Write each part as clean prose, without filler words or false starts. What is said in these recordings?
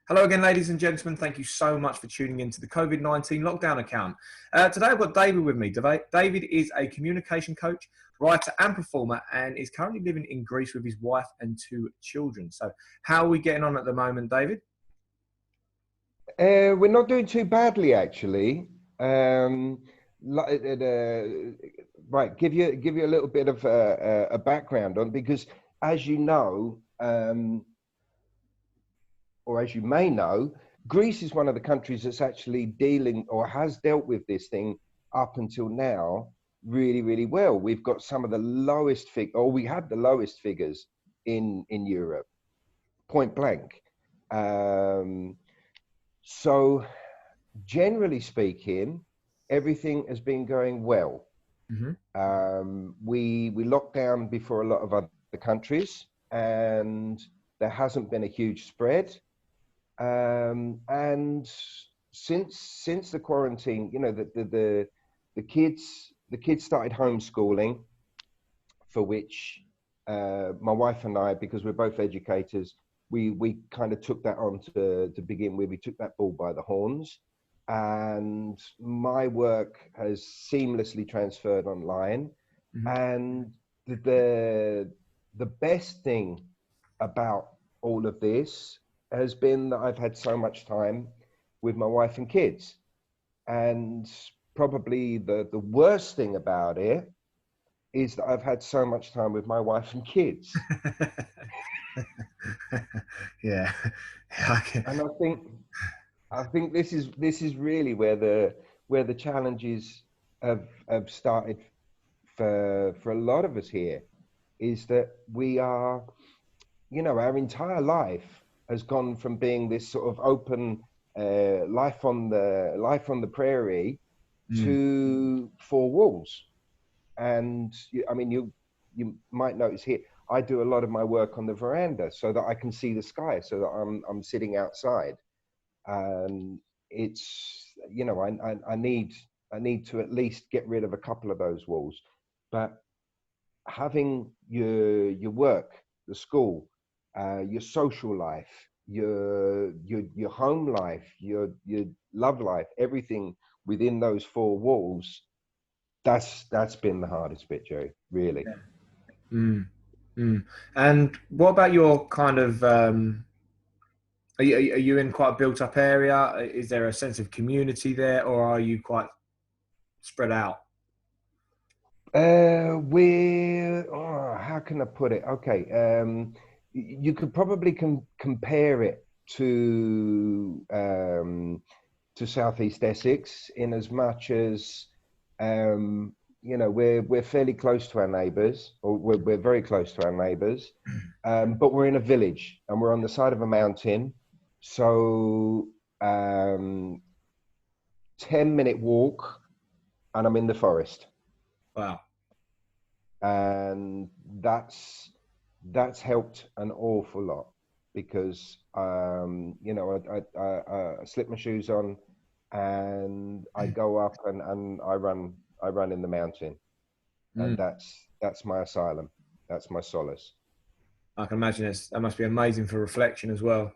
Hello again, ladies and gentlemen. Thank you so much for tuning in to the COVID-19 lockdown account. Today I've got David with me. David is a communication coach, writer and performer, and is currently living in Greece with his wife and two children. So how are we getting on at the moment, David? We're not doing too badly, actually. Right, give you a little bit of a background on, because as you know, or as you may know, Greece is one of the countries that's actually dealing or has dealt with this thing up until now really, really well. We've got some of the lowest we had the lowest figures in Europe, point blank. So generally speaking, everything has been going well. Mm-hmm. We locked down before a lot of other countries, and there hasn't been a huge spread. And since the quarantine, you know, the kids started homeschooling, for which my wife and I, because we're both educators, we kind of took that on to begin with. We took that bull by the horns, and my work has seamlessly transferred online. Mm-hmm. And the best thing about all of this has been that I've had so much time with my wife and kids. And probably the worst thing about it is that I've had so much time with my wife and kids. Yeah. And I think this is really where the challenges have started for a lot of us here, is that we are, you know, our entire life has gone from being this sort of open life on the prairie to four walls. And I mean, you might notice here, I do a lot of my work on the veranda so that I can see the sky, so that I'm sitting outside. And it's, you know, I need to at least get rid of a couple of those walls. But having your work, the school, your social life, your home life, your love life, everything within those four walls, that's been the hardest bit, Joe, really. And what about your kind of are you in quite a built up area? Is there a sense of community there, or are you quite spread out? How can I put it? Okay, you could probably compare it to Southeast Essex, in as much as you know, we're fairly close to our neighbours, or we're very close to our neighbours, but we're in a village and we're on the side of a mountain. So 10-minute walk and I'm in the forest. Wow. And that's helped an awful lot, because you know, I slip my shoes on and I go up and I run in the mountain, and that's my asylum, that's my solace. I can imagine that must be amazing for reflection as well.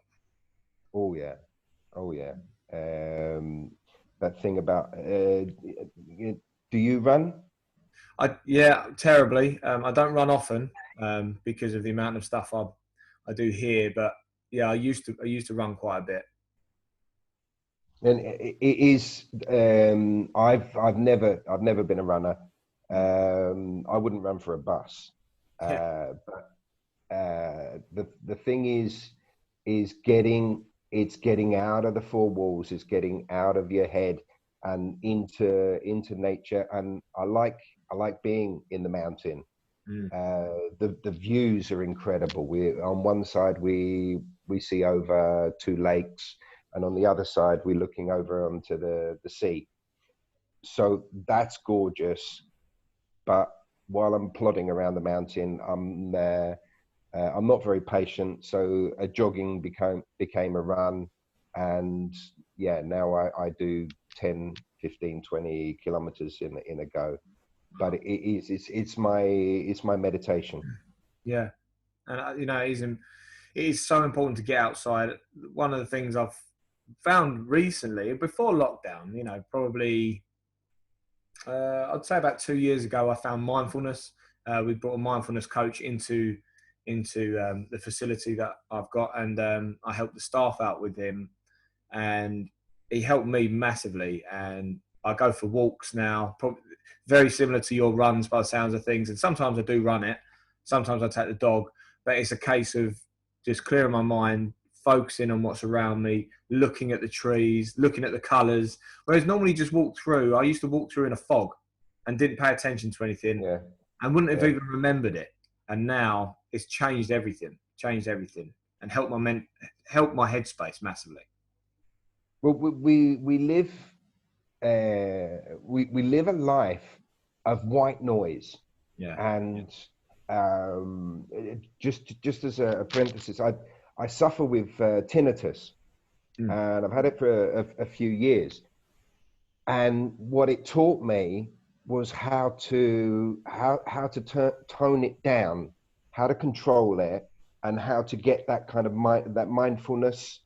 Oh yeah, oh yeah. That thing about do you run? Yeah, terribly. I don't run often because of the amount of stuff I do here. But yeah, I used to run quite a bit. And it is. I've never been a runner. I wouldn't run for a bus. Yeah. But the thing is getting out of the four walls, is getting out of your head and into nature. And I like being in the mountain. The views are incredible. We on one side we see over two lakes, and on the other side we're looking over onto the sea. So that's gorgeous. But while I'm plodding around the mountain, I'm not very patient. So a jogging became a run, and yeah, now I do 10, 15, 20 kilometers in a go. But it's my meditation. Yeah, and you know, it is so important to get outside. One of the things I've found recently, before lockdown, you know, probably I'd say about 2 years ago, I found mindfulness. We brought a mindfulness coach into the facility that I've got, and I helped the staff out with him, and he helped me massively. And I go for walks now, probably very similar to your runs by the sounds of things. And sometimes I do run it, sometimes I take the dog, but it's a case of just clearing my mind, focusing on what's around me, looking at the trees, looking at the colours. Whereas normally just walk through, I used to walk through in a fog and didn't pay attention to anything, Yeah. and wouldn't have Yeah. even remembered it. And now it's changed everything, and helped my headspace massively. Well, we live we live a life of white noise, Yeah. and just as a parenthesis, I suffer with tinnitus, and I've had it for a few years. And what it taught me was how to tone it down, how to control it, and how to get that kind of mindfulness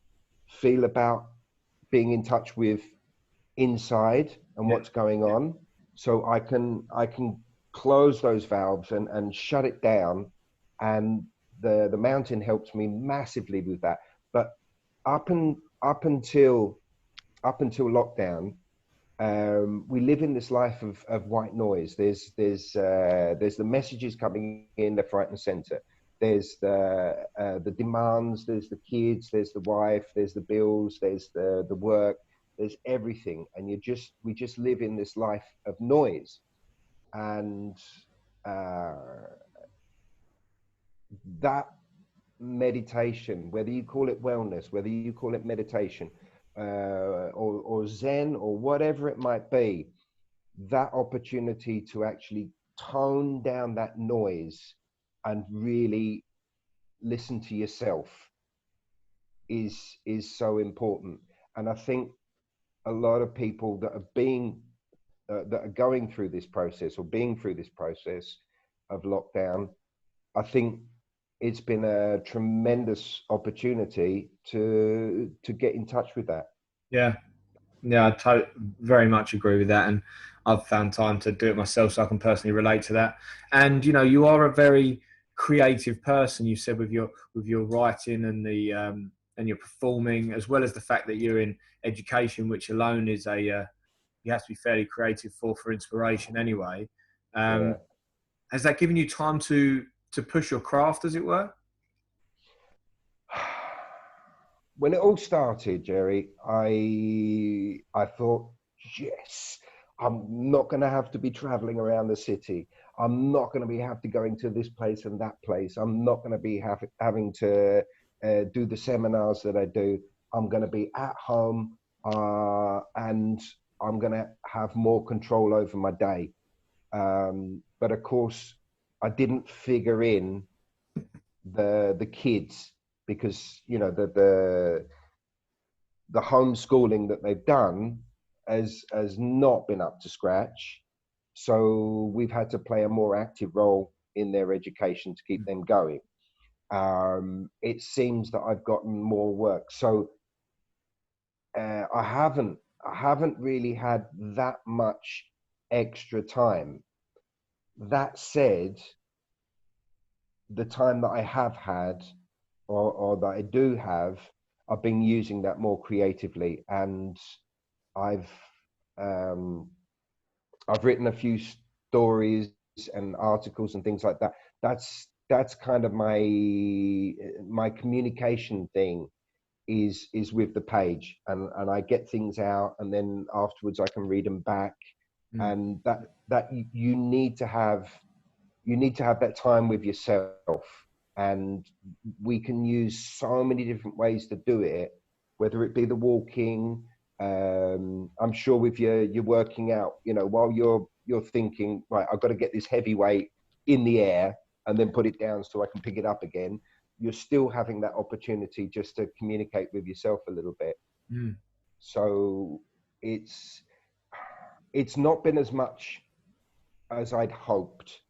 feel about being in touch with inside and Yeah. what's going on, so I can close those valves and shut it down. And the mountain helps me massively with that. But up and up until lockdown, we live in this life of white noise. There's the messages coming in left, right, and center. There's the demands. There's the kids. There's the wife. There's the bills. There's the work. There's everything, and we just live in this life of noise. And that meditation, whether you call it wellness, whether you call it meditation, or Zen, or whatever it might be, that opportunity to actually tone down that noise and really listen to yourself is so important. And I think a lot of people that are going through this process, or being through this process of lockdown, I think it's been a tremendous opportunity to get in touch with that. Yeah. Yeah, very much agree with that, and I've found time to do it myself, so I can personally relate to that. And you know, you are a very creative person. You said with your writing and the and your performing, as well as the fact that you're in education, which alone is you have to be fairly creative for inspiration anyway. Yeah. Has that given you time to push your craft, as it were? When it all started, Jerry, I thought, yes, I'm not going to have to be traveling around the city. I'm not going to be have to going to this place and that place. I'm not going to be having to do the seminars that I do. I'm going to be at home, and I'm going to have more control over my day. But of course, I didn't figure in the kids, because you know the homeschooling that they've done has not been up to scratch. So we've had to play a more active role in their education to keep them going. It seems that I've gotten more work, so I haven't really had that much extra time. That said, the time that I have had, or that I do have, I've been using that more creatively. And I've um, I've written a few stories and articles and things like that. That's kind of my communication thing is with the page, and I get things out, and then afterwards I can read them back. And that you need to have that time with yourself. And we can use so many different ways to do it, whether it be the walking. I'm sure with your working out, you know, while you're thinking, right, I've got to get this heavy weight in the air and then put it down so I can pick it up again, you're still having that opportunity just to communicate with yourself a little bit. So it's not been as much as I'd hoped,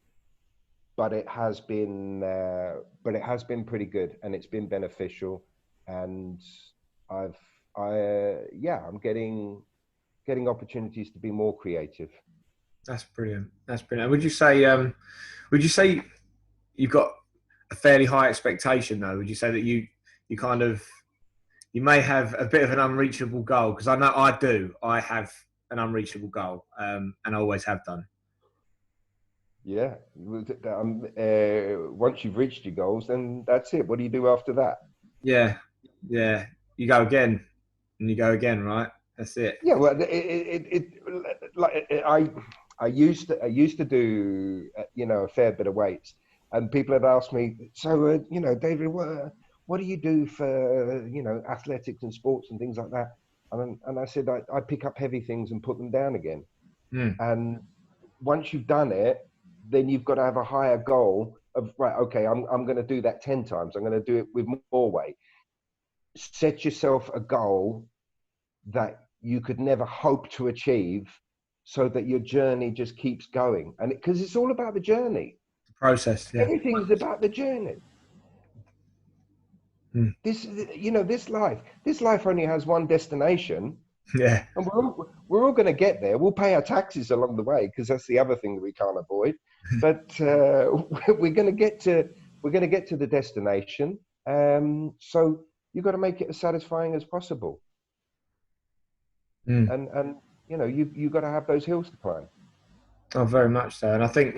but it has been pretty good, and it's been beneficial. And I'm getting opportunities to be more creative. That's brilliant. That's brilliant. Would you say you've got a fairly high expectation though? Would you say that you kind of, you may have a bit of an unreachable goal? Because I know I do. I have an unreachable goal, and I always have done. Yeah. Once you've reached your goals, then that's it. What do you do after that? Yeah, yeah. You go again, and you go again, right? That's it. Yeah. Well, like I used to do a fair bit of weights, and people had asked me, so David, what do you do for athletics and sports and things like that? And I said I pick up heavy things and put them down again. Mm. And once you've done it, then you've got to have a higher goal of, right, okay, I'm going to do that 10 times. I'm going to do it with more weight. Set yourself a goal that you could never hope to achieve, so that your journey just keeps going. And because it's all about the journey. The process, yeah. Everything is about the journey. Mm. This life only has one destination. Yeah. And we're all going to get there. We'll pay our taxes along the way, because that's the other thing that we can't avoid. But we're going to get to the destination. So you've got to make it as satisfying as possible. Mm. And you've got to have those hills to climb. Oh, very much so. And I think,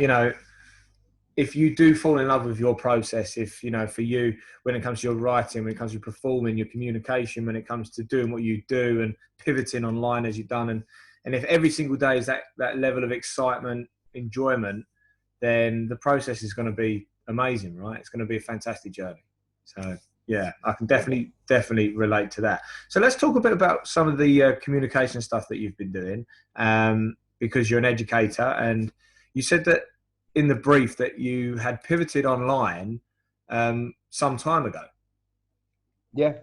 if you do fall in love with your process, if, for you, when it comes to your writing, when it comes to performing, your communication, when it comes to doing what you do and pivoting online as you've done, and if every single day is that level of excitement, enjoyment, then the process is going to be amazing, right? It's going to be a fantastic journey. So, yeah, I can definitely relate to that. So let's talk a bit about some of the communication stuff that you've been doing, because you're an educator, and you said that in the brief that you had pivoted online some time ago. Yeah.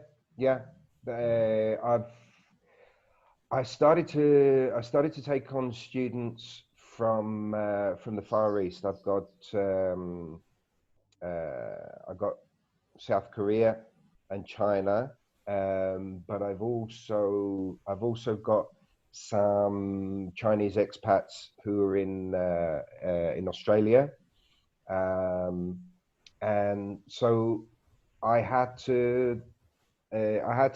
I started to take on students from the Far East. I got South Korea and China, but I've also got some Chinese expats who are in Australia, and so I had to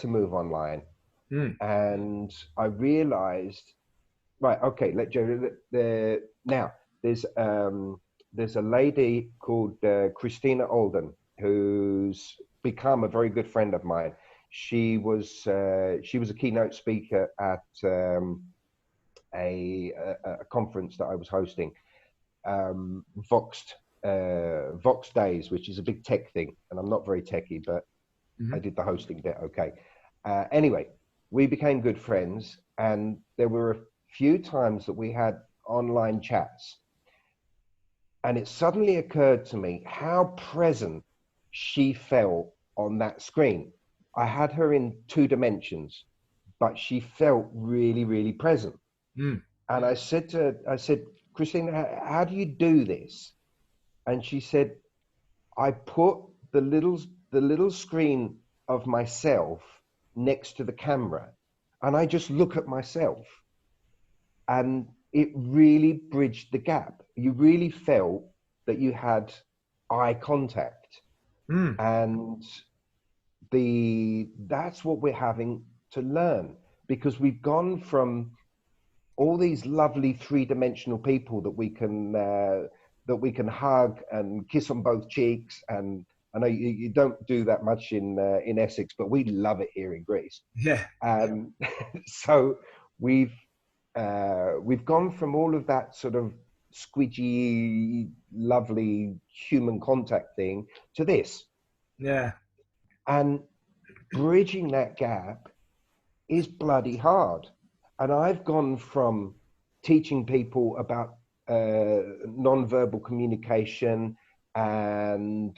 move online. And I realized, right, okay, now there's a lady called Christina Alden, who's become a very good friend of mine. She was a keynote speaker at a conference that I was hosting, Vox Days, which is a big tech thing, and I'm not very techy, but I did the hosting bit okay. Anyway, we became good friends, and there were a few times that we had online chats, and it suddenly occurred to me how present she felt on that screen. I had her in 2 dimensions, but she felt really, really present. And I said, Christina, how do you do this? And she said, I put the little screen of myself next to the camera, and I just look at myself, and it really bridged the gap. You really felt that you had eye contact. And that's what we're having to learn, because we've gone from all these lovely 3-dimensional people that we can hug and kiss on both cheeks. And I know you don't do that much in Essex, but we love it here in Greece. Yeah. So we've gone from all of that sort of squidgy, lovely human contact thing to this. Yeah. And bridging that gap is bloody hard. And I've gone from teaching people about non-verbal communication and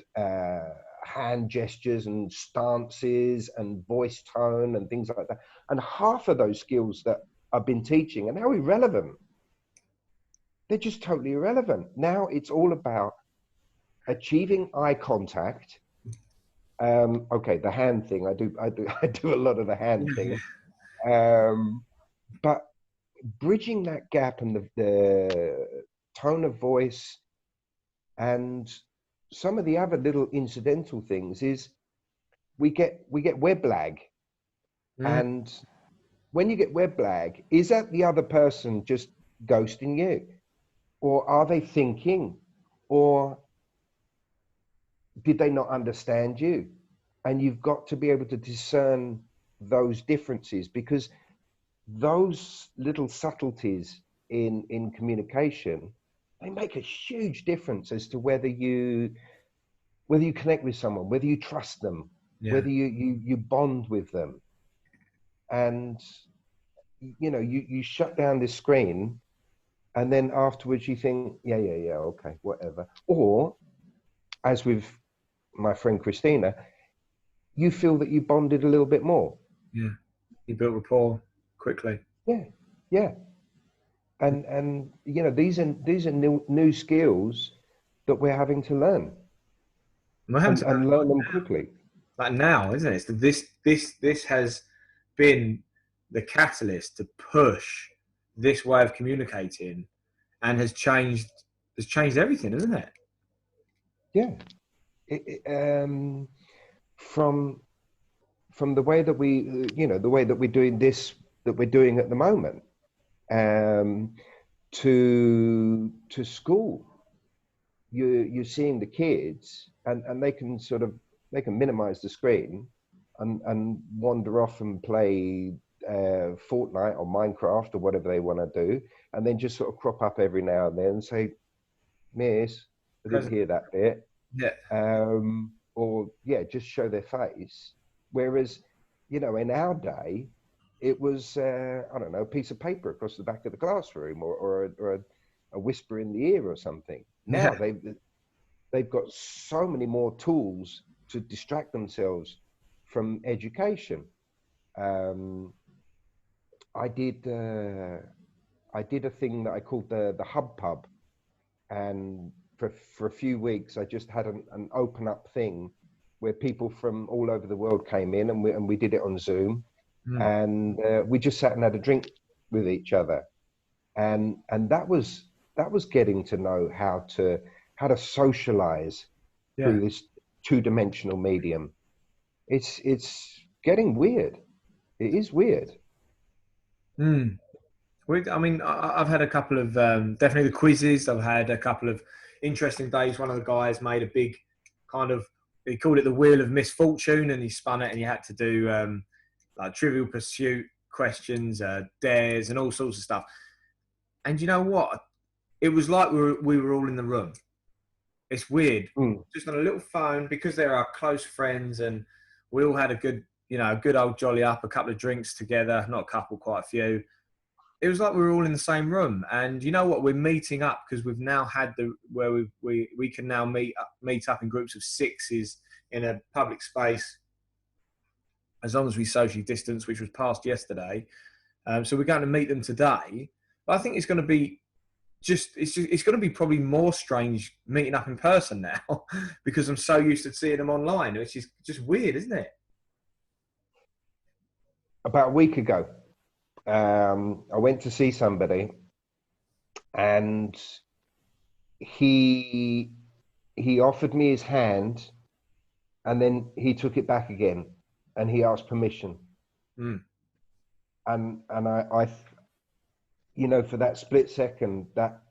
hand gestures and stances and voice tone and things like that. And half of those skills that I've been teaching are now irrelevant. They're just totally irrelevant. Now it's all about achieving eye contact. Okay, the hand thing. I do a lot of the hand thing. But bridging that gap and the tone of voice and some of the other little incidental things is we get web lag. And when you get web lag, is that the other person just ghosting you? Or are they thinking? Or did they not understand you? And you've got to be able to discern those differences, because those little subtleties in communication, they make a huge difference as to whether you connect with someone, whether you trust them, whether you bond with them. And you shut down this screen, and then afterwards you think, yeah, okay, whatever. Or, as with my friend Christina, you feel that you bonded a little bit more. Yeah, you built rapport quickly. Yeah. And these are new skills that we're having to learn, and learn them quickly. Like now, isn't it? This has been the catalyst to push this way of communicating, and has changed everything, isn't it? Yeah. From the way that we're doing this, that we're doing at the moment, to school, you're seeing the kids, and they can minimize the screen and wander off and play Fortnite or Minecraft or whatever they want to do, and then just sort of crop up every now and then and say, "Miss, I didn't hear that bit." Or just show their face. Whereas, in our day, it was I don't know, a piece of paper across the back of the classroom, or a whisper in the ear or something. Now they've got so many more tools to distract themselves from education. I did a thing that I called the Hub Pub, and for a few weeks I just had an open up thing where people from all over the world came in, and we did it on Zoom, and we just sat and had a drink with each other, and that was getting to know how to socialize through this two-dimensional medium. It's getting weird. It is weird. I mean, I've had a couple of definitely the quizzes. I've had a couple of interesting days. One of the guys made a big kind of, he called it the wheel of misfortune, and he spun it, and you had to do like Trivial Pursuit questions, dares, and all sorts of stuff. And you know what? It was like we were all in the room. It's weird, just on a little phone, because they're our close friends, and we all had a good old jolly up, a couple of drinks together, not a couple, quite a few. It was like we were all in the same room. And you know what? We're meeting up because we've now had where we can now meet up in groups of sixes in a public space, as long as we socially distance, which was passed yesterday. So we're going to meet them today. But I think it's going to be it's going to be probably more strange meeting up in person now because I'm so used to seeing them online, which is just weird, isn't it? About a week ago, I went to see somebody, and he offered me his hand, and then he took it back again, and he asked permission. And I for that split second, that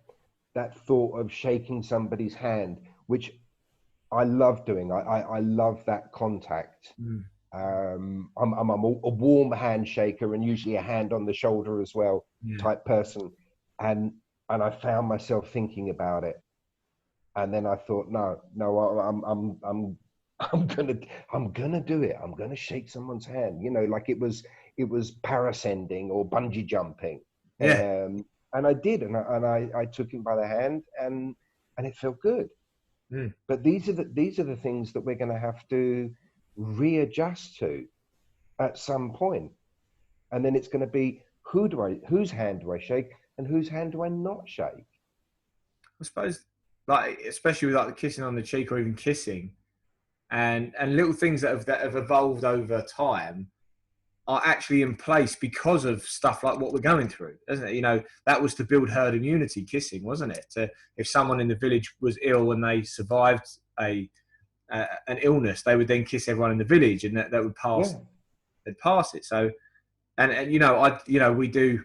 thought of shaking somebody's hand, which I love doing. I love that contact. I'm a warm handshaker, and usually a hand on the shoulder as well, type person. And I found myself thinking about it, and then I thought, no, I'm gonna do it. I'm gonna shake someone's hand. Like it was parascending or bungee jumping. And I did, and I took him by the hand, and it felt good. But these are the things that we're going to have to readjust to at some point. And then it's going to be, whose hand do I shake, and whose hand do I not shake? I suppose like especially with like the kissing on the cheek or even kissing, and little things that have evolved over time are actually in place because of stuff like what we're going through, isn't it? You know, that was to build herd immunity, kissing, wasn't it? If someone in the village was ill and they survived an illness, they would then kiss everyone in the village, and that would pass. Yeah. They'd pass it. So, and you know, we do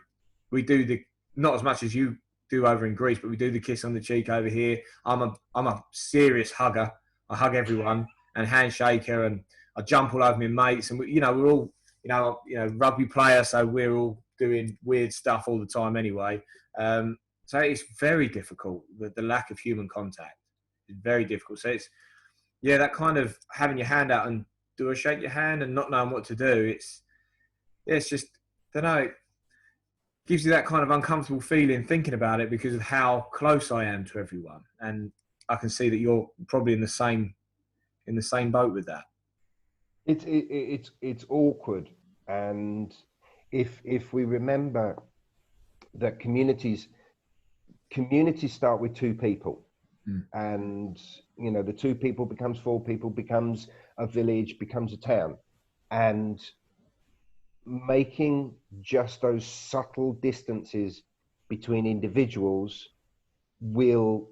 the, not as much as you do over in Greece, but we do the kiss on the cheek over here. I'm a serious hugger. I hug everyone and handshaker, and I jump all over my mates, and we're all rugby player, so we're all doing weird stuff all the time anyway. So it's very difficult. The lack of human contact is very difficult. So it's that kind of having your hand out and do I shake your hand and not knowing what to do. It's just, I don't know. It gives you that kind of uncomfortable feeling thinking about it because of how close I am to everyone, and I can see that you're probably in the same boat with that. It's awkward, and if we remember that communities start with two people, and the two people becomes four people, becomes a village, becomes a town, and making just those subtle distances between individuals will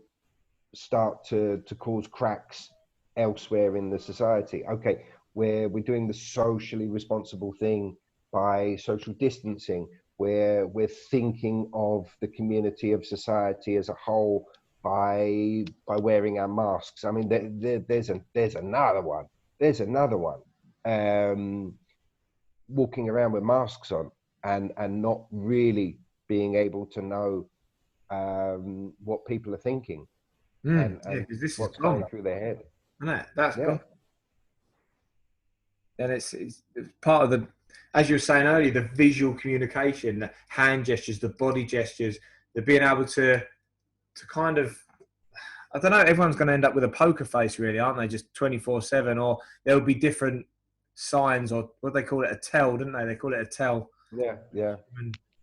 start to cause cracks elsewhere in the society. Okay, we're doing the socially responsible thing by social distancing, where we're thinking of the community of society as a whole by wearing our masks. I mean, there's another one. There's another one. Walking around with masks on and not really being able to know what people are thinking and this what's is going through their head. That's gone. And it's part of the, as you were saying earlier, the visual communication, the hand gestures, the body gestures, the being able to kind of, I don't know, everyone's going to end up with a poker face, really, aren't they? Just 24/7, or there'll be different signs, or what they call it, a tell, didn't they? They call it a tell. Yeah.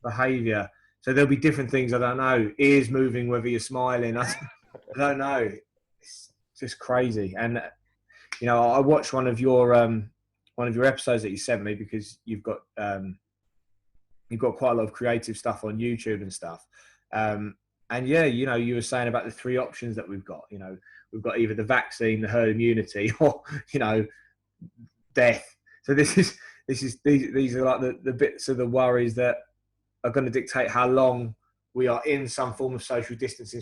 Behavior. So there'll be different things. I don't know. Ears moving, whether you're smiling. I don't know. It's just crazy. And I watched one of your episodes that you sent me, because you've got quite a lot of creative stuff on YouTube and stuff. And you were saying about the three options that we've got. We've got either the vaccine, the herd immunity, or death. So these are like the bits of the worries that are going to dictate how long we are in some form of social distancing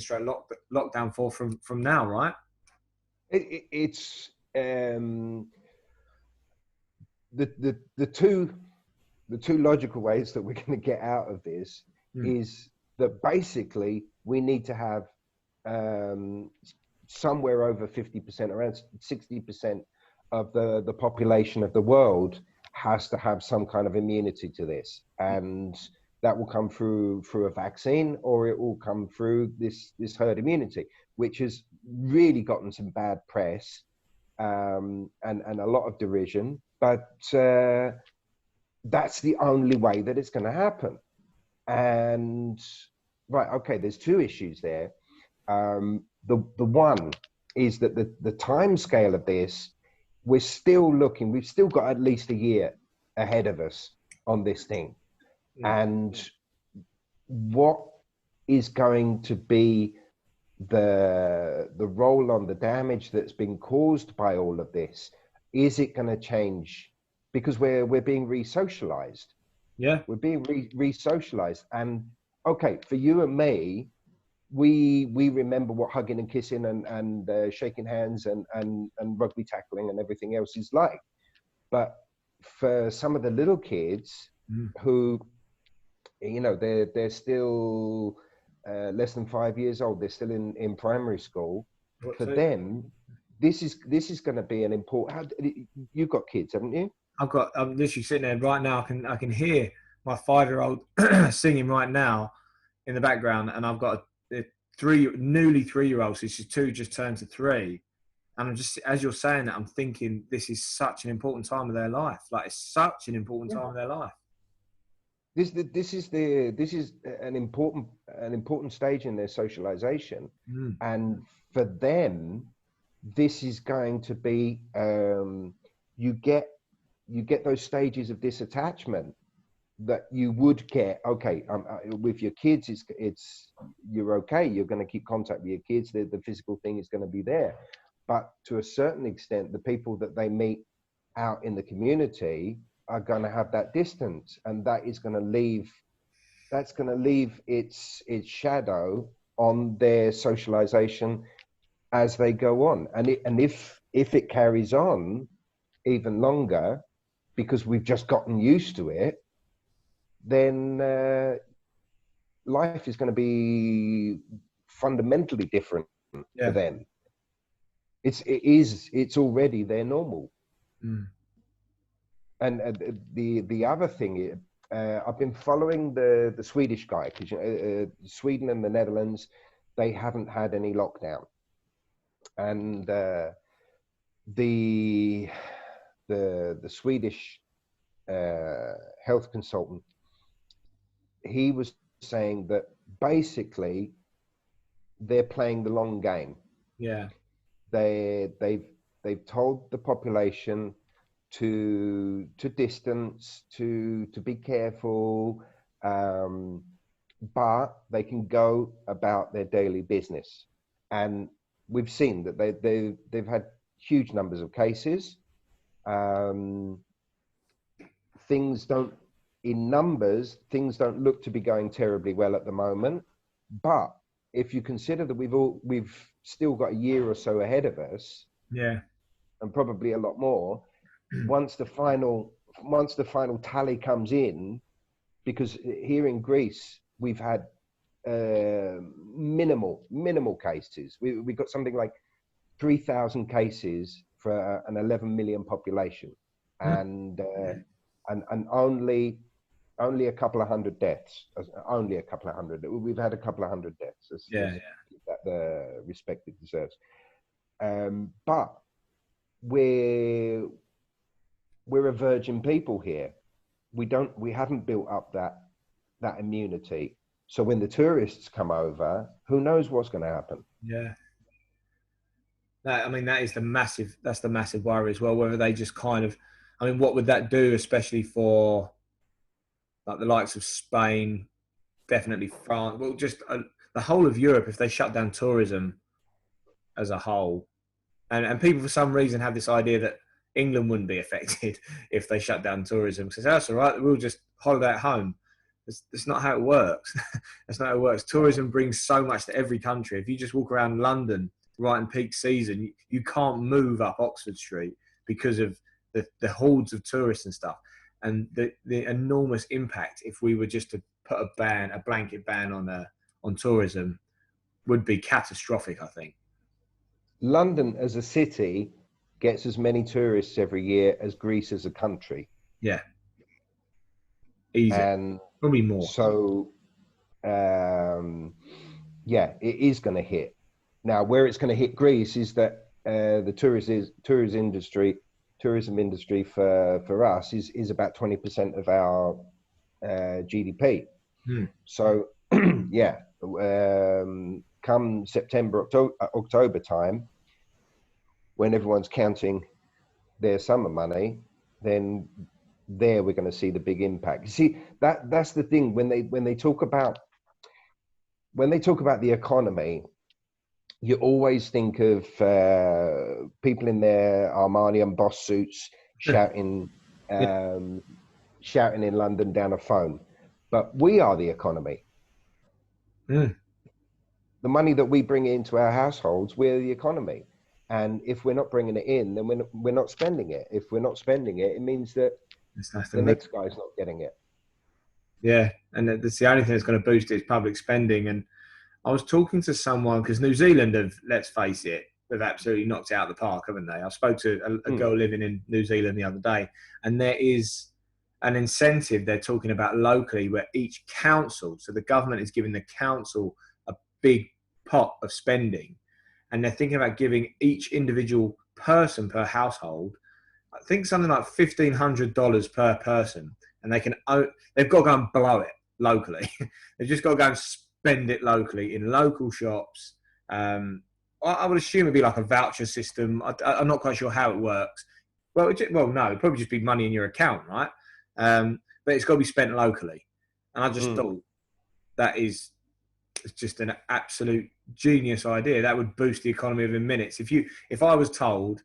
lockdown from now, right? It's the two logical ways that we're going to get out of this is that basically we need to have somewhere over 50%, around 60% of the population of the world has to have some kind of immunity to this, and that will come through a vaccine, or it will come through this herd immunity, which has really gotten some bad press and a lot of derision, but that's the only way that it's going to happen. And right, okay, there's two issues there. The one is that the time scale of this, we've still got at least a year ahead of us on this thing. And what is going to be the roll on, the damage that's been caused by all of this? Is it going to change? Because we're being re-socialized. Yeah, we're being re-socialized. And okay, for you and me, we remember what hugging and kissing and shaking hands and rugby tackling and everything else is like. But for some of the little kids who, they're still less than 5 years old, they're still in primary school. For them, this is going to be an important. You've got kids, haven't you? I'm literally sitting there right now. I can hear my 5-year-old singing right now in the background, and I've got a newly 3-year-old. So she's 2, just turned to 3. And I'm just, as you're saying that, I'm thinking this is such an important time of their life. Like, it's such an important time of their life. this is an important stage in their socialization, and for them, this is going to be you get those stages of disattachment that you would get. Okay, with your kids, it's you're okay. You're going to keep contact with your kids. The physical thing is going to be there, but to a certain extent, the people that they meet out in the community are going to have that distance, and that is going to leave its shadow on their socialization as they go on. And if it carries on even longer, because we've just gotten used to it, then life is going to be fundamentally different for them. It's already their normal. And the other thing is, I've been following the Swedish guy, because Sweden and the Netherlands, they haven't had any lockdown, and the Swedish health consultant, he was saying that basically they're playing the long game. Yeah, they've told the population to distance, to be careful, but they can go about their daily business. And we've seen that they've had huge numbers of cases. Things don't look to be going terribly well at the moment. But if you consider that we've still got a year or so ahead of us, and probably a lot more, once the final tally comes in, because here in Greece we've had minimal cases. We've got something like 3,000 cases for an 11 million population, and only a couple of hundred deaths. Only a couple of hundred. We've had a couple of hundred deaths. That the respect it deserves. But we're a virgin people here. We haven't built up that immunity. So when the tourists come over, who knows what's going to happen? Yeah. That's the massive worry as well. Whether they just what would that do, especially for like the likes of Spain, definitely France, well, just the whole of Europe, if they shut down tourism as a whole, and people for some reason have this idea that England wouldn't be affected if they shut down tourism. So that's all right, we'll just holiday at home. That's not how it works. That's not how it works. Tourism brings so much to every country. If you just walk around London right in peak season, you can't move up Oxford Street because of the hordes of tourists and stuff, and the enormous impact if we were just to put a blanket ban on tourism would be catastrophic, I think. London as a city gets as many tourists every year as Greece as a country. Yeah. Easy. And probably more. So, it is going to hit. Now, where it's going to hit Greece is that the tourism industry for us is about 20% of our GDP. So, come September, October time, when everyone's counting their summer money, then there we're going to see the big impact. You see, that's the thing when they talk about the economy, you always think of people in their Armani and Boss suits shouting in London down a phone, but we are the economy. The money that we bring into our households, we're the economy. And if we're not bringing it in, then we're not spending it. If we're not spending it, it means that the next guy's not getting it. Yeah, and that's the only thing that's going to boost it is public spending. And I was talking to someone, because New Zealand have, let's face it, they've absolutely knocked it out of the park, haven't they? I spoke to a girl living in New Zealand the other day, and there is an incentive they're talking about locally where each council, so the government is giving the council a big pot of spending, and they're thinking about giving each individual person per household, I think something like $1,500 per person, and they've got to go and blow it locally. They've just got to go and spend it locally in local shops. I would assume it'd be like a voucher system. I'm not quite sure how it works. No, it'd probably just be money in your account, right? But it's got to be spent locally. And I just thought it's just an absolute genius idea. That would boost the economy within minutes. If I was told,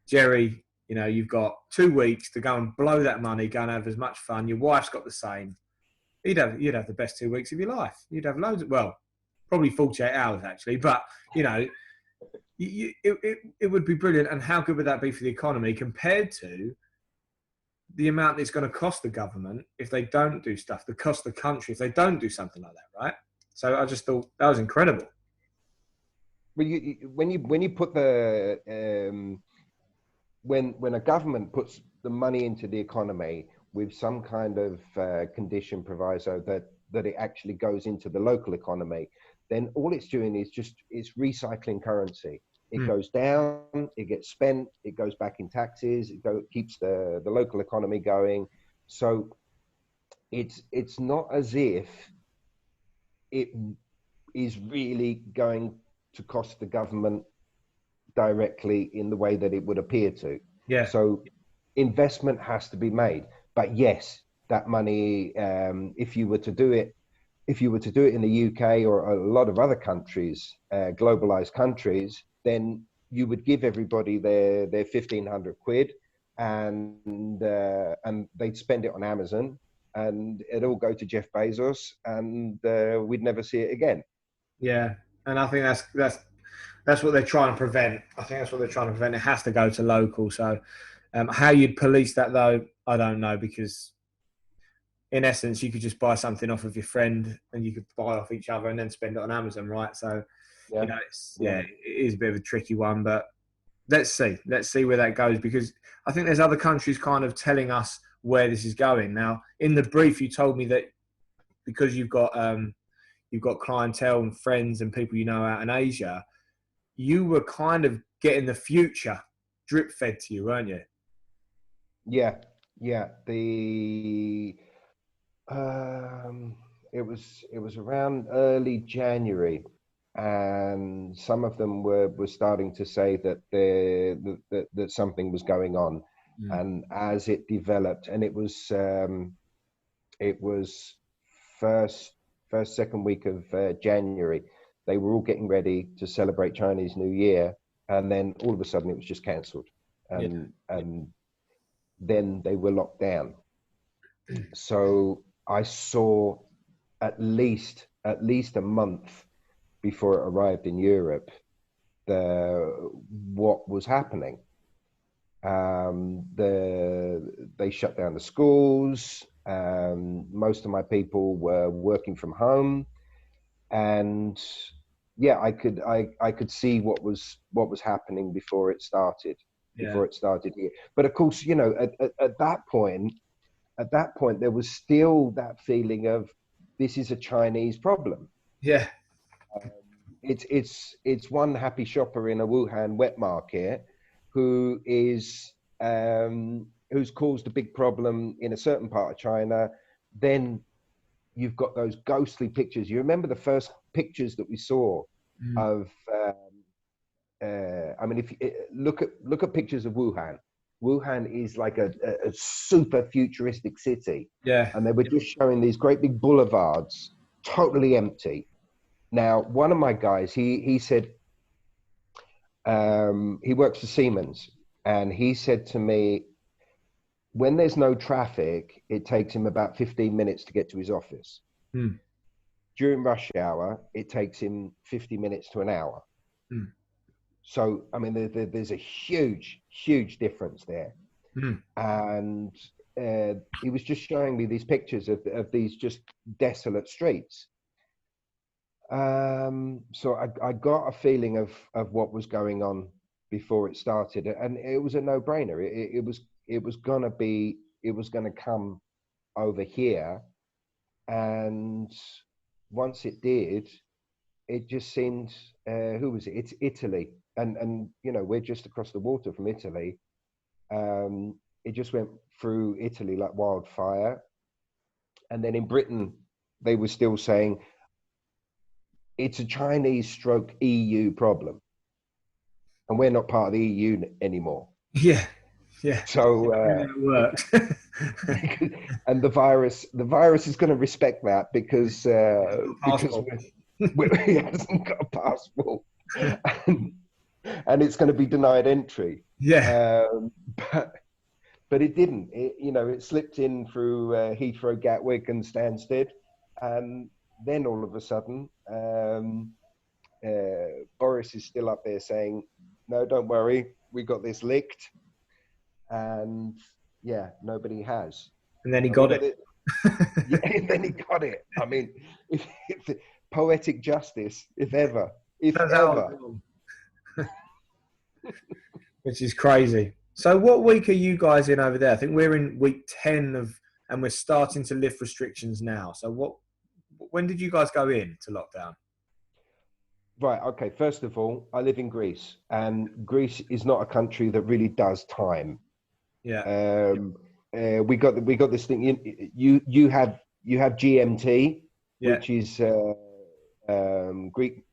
Jerry, you've got 2 weeks to go and blow that money, go and have as much fun. Your wife's got the same. You'd have the best 2 weeks of your life. You'd have loads probably 48 hours actually, but it would be brilliant. And how good would that be for the economy compared to the amount it's going to cost the government if they don't do stuff, the cost of the country if they don't do something like that, right? So I just thought that was incredible. When you put when a government puts the money into the economy with some kind of condition proviso that it actually goes into the local economy, then all it's doing is it's recycling currency. It goes down, it gets spent, it goes back in taxes, it keeps the local economy going. So it's not as if it is really going to cost the government directly in the way that it would appear to. Yeah. So investment has to be made. But yes, that money, if you were to do it in the UK or a lot of other countries, globalized countries, then you would give everybody their 1,500 quid and they'd spend it on Amazon and it'd all go to Jeff Bezos and we'd never see it again. Yeah. And I think that's what they're trying to prevent. I think that's what they're trying to prevent. It has to go to local. So how you'd police that though, I don't know, because in essence, you could just buy something off of your friend and you could buy off each other and then spend it on Amazon, right? So, Yeah. it is a bit of a tricky one, but let's see where that goes, because I think there's other countries kind of telling us where this is going. Now, in the brief, you told me that because you've got clientele and friends and people out in Asia, you were kind of getting the future drip fed to you, weren't you? Yeah. It was around early January, and some of them were starting to say that that something was going on, and as it developed, and it was second week of January, they were all getting ready to celebrate Chinese New Year, and then all of a sudden it was just cancelled, and then they were locked down. So I saw at least a month before it arrived in Europe what was happening. They shut down the schools. Most of my people were working from home, and yeah, I could see what was happening before it started. Before it started here, but of course, at that point, there was still that feeling of this is a Chinese problem. Yeah. It's one happy shopper in a Wuhan wet market who's caused a big problem in a certain part of China. Then you've got those ghostly pictures. You remember the first pictures that we saw of if you look at pictures of Wuhan. Wuhan is like a super futuristic city. Yeah. And they were just showing these great big boulevards, totally empty. Now, one of my guys, he said, he works for Siemens, and he said to me, when there's no traffic, it takes him about 15 minutes to get to his office. During rush hour, it takes him 50 minutes to an hour. So, I mean, there's a huge difference there. And he was just showing me these pictures of these just desolate streets. So I got a feeling of what was going on before it started, and it was a no-brainer. It was gonna come over here, and once it did, it just seemed who was it? It's Italy. And we're just across the water from Italy. It just went through Italy like wildfire, And then in Britain, they were still saying it's a Chinese stroke EU problem. And we're not part of the EU anymore. Yeah. Yeah. So, It works. and the virus is going to respect that because he hasn't got a passport, and it's going to be denied entry. Yeah. But it didn't. It slipped in through Heathrow, Gatwick, and Stansted, and then all of a sudden, Boris is still up there saying, "No, don't worry, we got this licked," and yeah, nobody has. And then he got it. Yeah, and then he got it. I mean, if poetic justice, if ever. Which is crazy. So what week are you guys in over there? I think we're in week 10 and we're starting to lift restrictions now. So when did you guys go into lockdown? Right. Okay. First of all, I live in Greece, and Greece is not a country that really does time. Yeah. We got this thing. You have GMT, yeah. which is Greek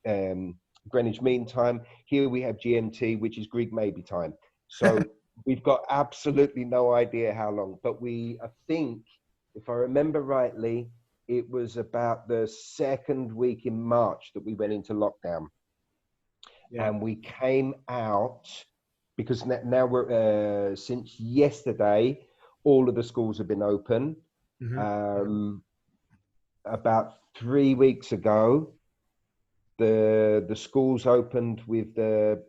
Greenwich Mean Time. Here we have GMT, which is Greek Maybe Time. So we've got absolutely no idea how long. But I think, if I remember rightly, it was about the second week in March that we went into lockdown. Yeah. And we came out, because now we're, since yesterday, all of the schools have been open. Mm-hmm. About 3 weeks ago, the schools opened with the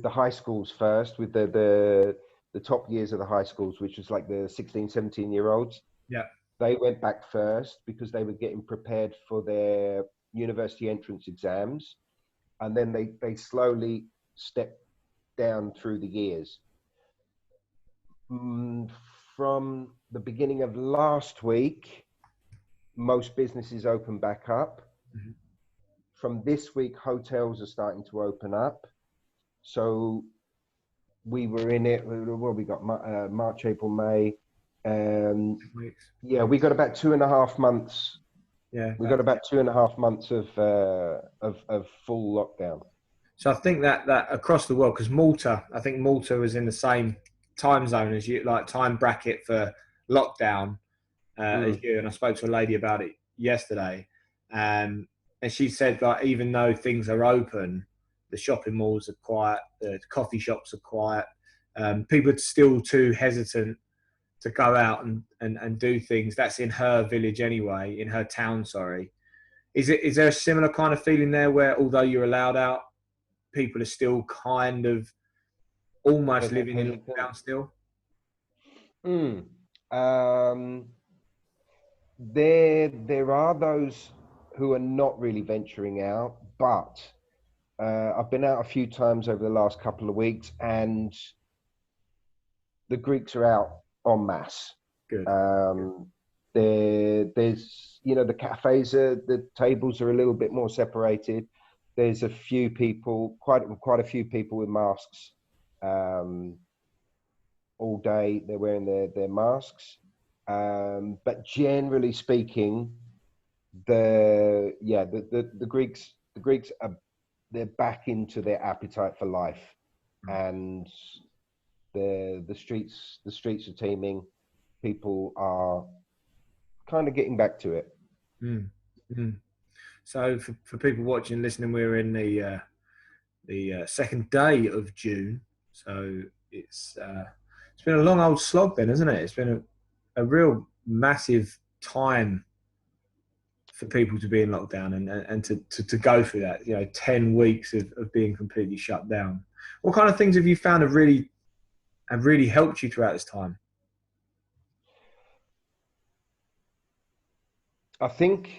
high schools first, with the top years of the high schools, which was like the 16, 17-year-olds. Yeah. They went back first because they were getting prepared for their university entrance exams. And then they slowly stepped down through the years. From the beginning of last week, most businesses open back up. Mm-hmm. From this week, hotels are starting to open up. So we were in it, well, we got March, April, May. Yeah, we got about 2.5 months. Yeah, we got about 2.5 months of full lockdown. So I think that across the world, because I think Malta was in the same time zone as you, like time bracket for lockdown as you. And I spoke to a lady about it yesterday, and she said, like, even though things are open, the shopping malls are quiet, the coffee shops are quiet, people are still too hesitant to go out and do things. That's in her village anyway, in her town, sorry. Is there a similar kind of feeling there where, although you're allowed out, people are still kind of almost living in lockdown still? There are those who are not really venturing out, but I've been out a few times over the last couple of weeks, and the Greeks are out en masse. Good. There's, the cafes the tables are a little bit more separated. There's a few people, quite a few people with masks. All day they're wearing their masks. But generally speaking, the Greeks they're back into their appetite for life, and the streets are teeming. People are kind of getting back to it. So for people watching and listening, we're in the second day of June. So it's been a long old slog then, isn't it? It's been a real massive time for people to be in lockdown and to go through that, 10 weeks of being completely shut down. What kind of things have you found have really helped you throughout this time? I think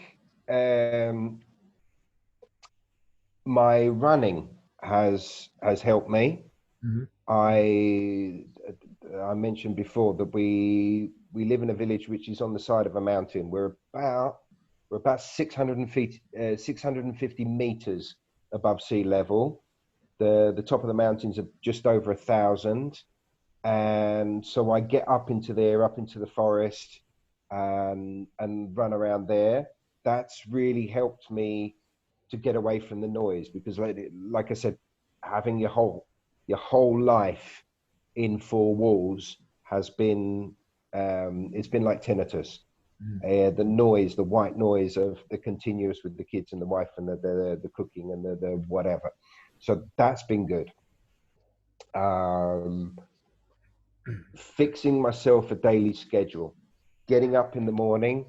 my running has helped me. Mm-hmm. I mentioned before that we live in a village which is on the side of a mountain. We're about 650 meters above sea level. The top of the mountains are just over 1,000, and so I get up into the forest, and run around there. That's really helped me to get away from the noise, because like I said, having your whole life in four walls has been it's been like tinnitus. The noise, the white noise of the continuous with the kids and the wife and the cooking and the whatever. So that's been good. Fixing myself a daily schedule, getting up in the morning,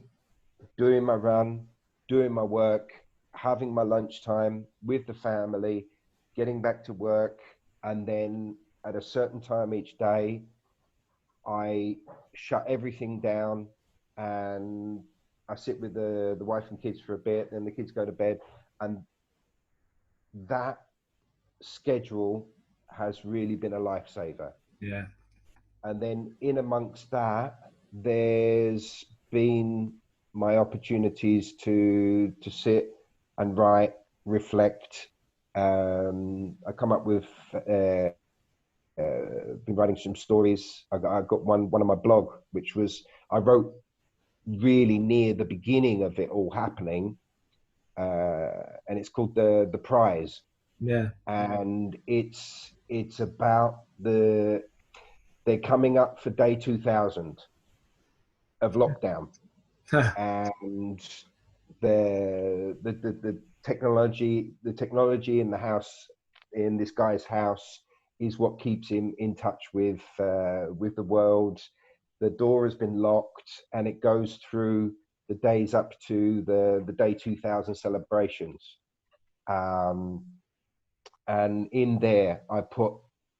doing my run, doing my work, having my lunchtime with the family, getting back to work, and then at a certain time each day, I shut everything down and I sit with the wife and kids for a bit, then the kids go to bed, and that schedule has really been a lifesaver. Yeah. And then in amongst that, there's been my opportunities to sit and write, reflect. I come up with been writing some stories. I got one of my blog, which was I wrote really near the beginning of it all happening, and it's called the Prize. Yeah. And it's about they're coming up for day 2000 of lockdown, and the technology in the house, in this guy's house, is what keeps him in touch with the world. The door has been locked, and it goes through the days up to the day 2000 celebrations. And in there, I put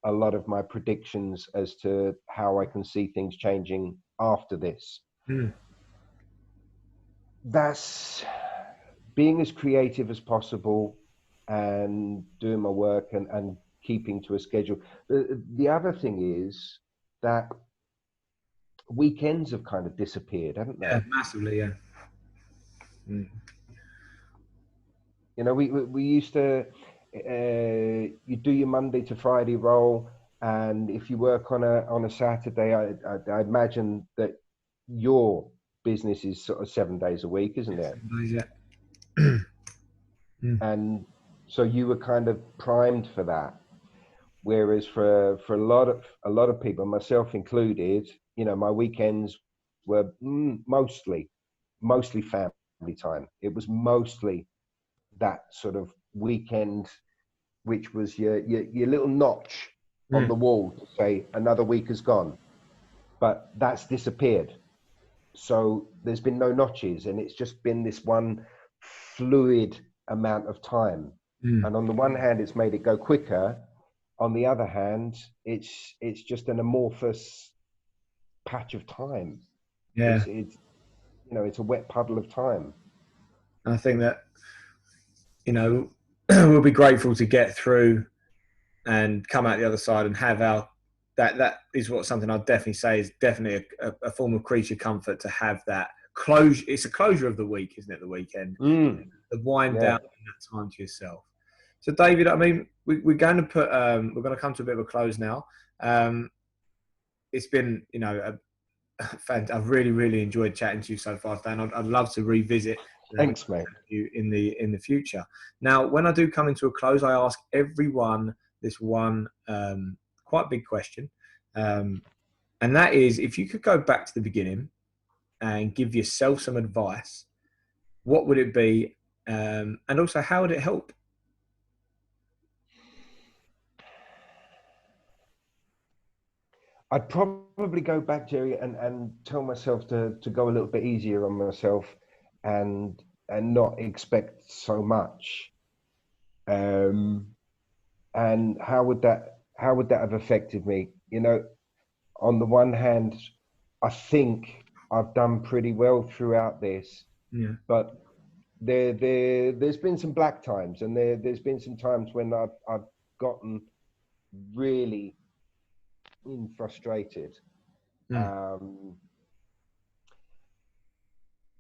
a lot of my predictions as to how I can see things changing after this. That's being as creative as possible and doing my work and keeping to a schedule. The other thing is that weekends have kind of disappeared, haven't they? Yeah, massively, yeah. You know, we used to, you do your Monday to Friday role, and if you work on a Saturday, I imagine that your business is sort of 7 days a week, isn't it? 7 days, yeah. And so you were kind of primed for that. Whereas for a lot of people, myself included, you know, my weekends were mostly family time. It was mostly that sort of weekend, which was your little notch on the wall to say another week has gone, but that's disappeared. So there's been no notches, and it's just been this one fluid amount of time. And on the one hand, it's made it go quicker. On the other hand, it's just an amorphous patch of time. Yeah. It's you know, it's a wet puddle of time. I think that, you know, we'll be grateful to get through and come out the other side and have our that is what something I'd definitely say is definitely a form of creature comfort to have that closure. It's a closure of the week, isn't it? The weekend, the wind down and that time to yourself. So, David, I mean, we're going to put we're going to come to a bit of a close now. It's been, you know, I've really enjoyed chatting to you so far, Dan. I'd love to revisit. Thanks, mate. You in the future. Now, when I do come into a close, I ask everyone this one quite big question, and that is, if you could go back to the beginning and give yourself some advice, what would it be, and also how would it help? I'd probably go back, Jerry, and tell myself to go a little bit easier on myself, and not expect so much. And how would that have affected me? You know, on the one hand, I think I've done pretty well throughout this, but there's been some black times, and there's been some times when I've gotten really frustrated.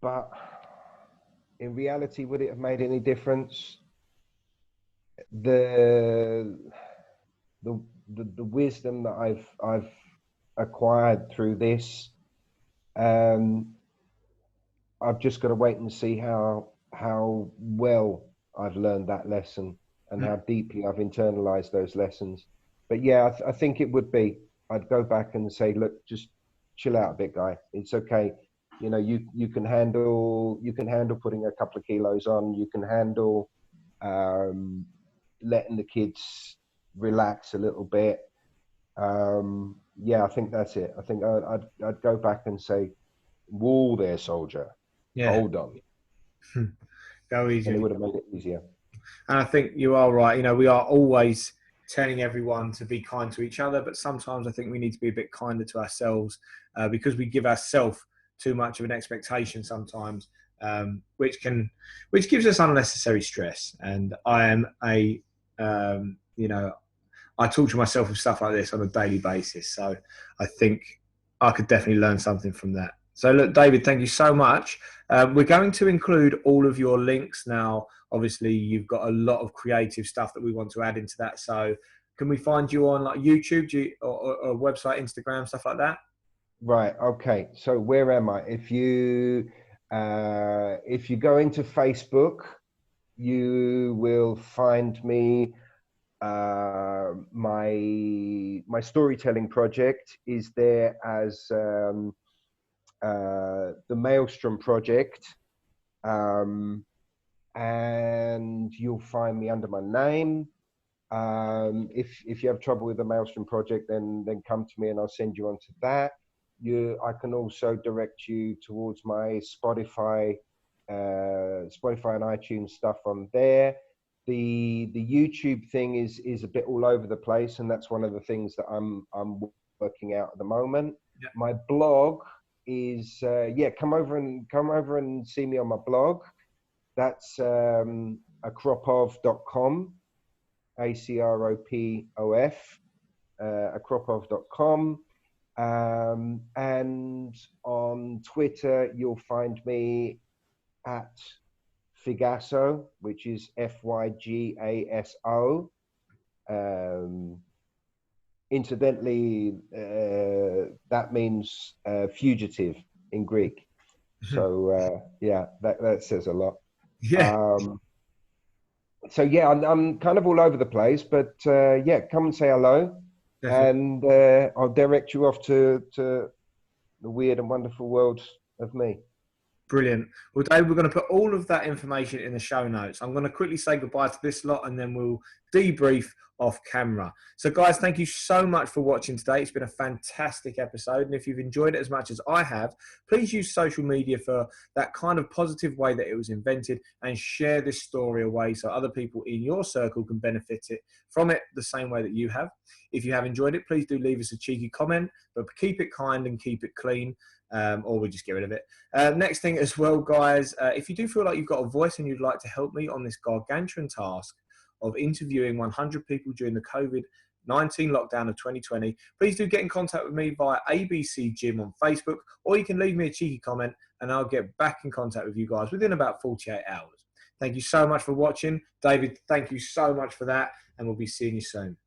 But in reality, would it have made any difference? The wisdom that I've acquired through this, I've just got to wait and see how well I've learned that lesson and how deeply I've internalized those lessons. But yeah, I think it would be. I'd go back and say, look, just chill out a bit, guy. It's okay. You know, you can handle putting a couple of kilos on. You can handle letting the kids relax a little bit. Yeah, I think that's it. I think I'd go back and say, "Whoa, there, soldier. Yeah. Hold on." Go And it easy. would have made it easier. And I think you are right. You know, we are always telling everyone to be kind to each other, but sometimes I think we need to be a bit kinder to ourselves because we give ourselves too much of an expectation sometimes, which gives us unnecessary stress. And I am you know, I torture myself with stuff like this on a daily basis. So I think I could definitely learn something from that. So look, David, thank you so much. We're going to include all of your links now. Obviously, you've got a lot of creative stuff that we want to add into that. So can we find you on like YouTube or website, Instagram, stuff like that? Right. Okay. So where am I? If you go into Facebook, you will find me. My storytelling project is there as the Maelstrom Project, and you'll find me under my name. If you have trouble with the Maelstrom Project, then come to me and I'll send you onto that. I can also direct you towards my Spotify and iTunes stuff on there. The YouTube thing is a bit all over the place, and that's one of the things that I'm working out at the moment. Yeah. My blog is come over and see me on my blog. That's acropof.com, ACROPOF, acropof.com. And on Twitter, you'll find me at Figaso, which is FYGASO. Incidentally, that means fugitive in Greek. So yeah, that says a lot. Yeah. So yeah, I'm kind of all over the place, but yeah, come and say hello. Definitely. And I'll direct you off to the weird and wonderful world of me. Brilliant. Well, Dave, we're going to put all of that information in the show notes. I'm going to quickly say goodbye to this lot and then we'll debrief off camera. So, guys, thank you so much for watching today. It's been a fantastic episode. And if you've enjoyed it as much as I have, please use social media for that kind of positive way that it was invented and share this story away so other people in your circle can benefit from it the same way that you have. If you have enjoyed it, please do leave us a cheeky comment, but keep it kind and keep it clean. Or we just get rid of it. Next thing as well, guys, if you do feel like you've got a voice and you'd like to help me on this gargantuan task of interviewing 100 people during the COVID-19 lockdown of 2020, please do get in contact with me via ABC Gym on Facebook, or you can leave me a cheeky comment and I'll get back in contact with you guys within about 48 hours. Thank you so much for watching. David, thank you so much for that, and we'll be seeing you soon.